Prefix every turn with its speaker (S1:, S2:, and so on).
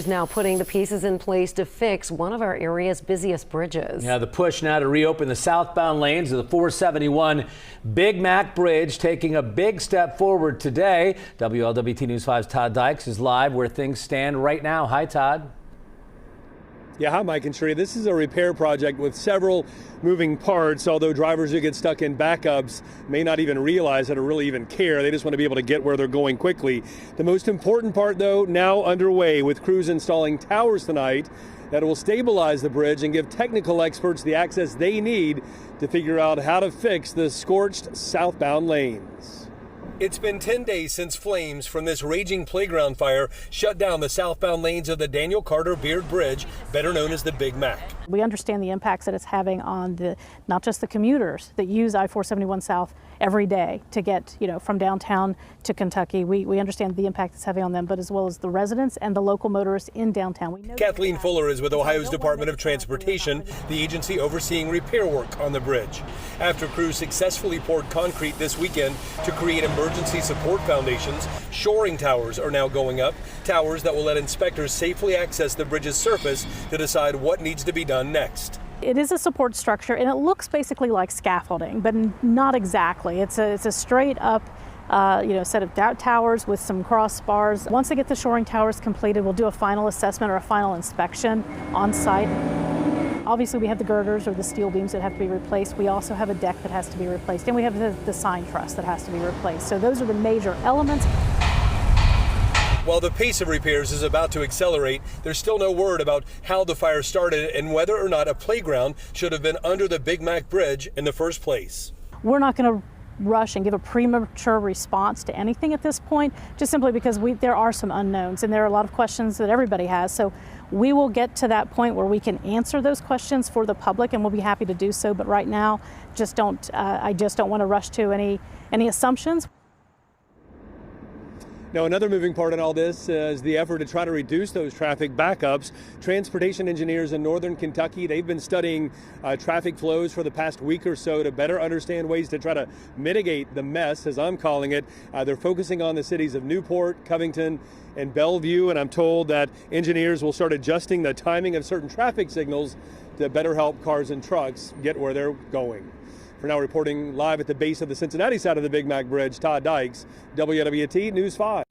S1: Crews now putting the pieces in place to fix one of our area's busiest bridges.
S2: Yeah, the push now to reopen the southbound lanes of the 471 Big Mac Bridge taking a big step forward today. WLWT News 5's Todd Dykes is live where things stand right now. Hi, Todd.
S3: Yeah, hi, Mike and Sheree. This is a repair project with several moving parts, although drivers who get stuck in backups may not even realize it or really even care. They just want to be able to get where they're going quickly. The most important part, though, now underway with crews installing towers tonight that will stabilize the bridge and give technical experts the access they need to figure out how to fix the scorched southbound lanes. It's been 10 days since flames from this raging playground fire shut down the southbound lanes of the Daniel Carter Beard Bridge, better known as the Big Mac.
S4: We understand the impacts that it's having on not just the commuters that use I-471 South every day to get, from downtown to Kentucky. We understand the impact it's having on them, but as well as the residents and the local motorists in downtown.
S3: Kathleen Fuller is with Ohio's Department of Transportation, the agency overseeing repair work on the bridge. After crews successfully poured concrete this weekend to create emergency support foundations, shoring towers are now going up, towers that will let inspectors safely access the bridge's surface to decide what needs to be done next.
S4: It is a support structure, and it looks basically like scaffolding, but not exactly. It's a straight up set of towers with some crossbars. Once they get the shoring towers completed, we'll do a final assessment or a final inspection on site. Obviously, we have the girders or the steel beams that have to be replaced. We also have a deck that has to be replaced, and we have the sign truss that has to be replaced. So those are the major elements.
S3: While the pace of repairs is about to accelerate, there's still no word about how the fire started and whether or not a playground should have been under the Big Mac Bridge in the first place.
S4: We're not going to rush and give a premature response to anything at this point, just simply because there are some unknowns and there are a lot of questions that everybody has. So we will get to that point where we can answer those questions for the public, and we'll be happy to do so. But right now, I just don't want to rush to any assumptions. Now, another moving part in all this is the effort to try to reduce those traffic backups. Transportation engineers in northern Kentucky, they've been studying traffic flows for the past week or so to better understand ways to try to mitigate the mess, as I'm calling it. They're focusing on the cities of Newport, Covington, and Bellevue, and I'm told that engineers will start adjusting the timing of certain traffic signals to better help cars and trucks get where they're going. For now, reporting live at the base of the Cincinnati side of the Big Mac Bridge, Todd Dykes, WLWT News 5.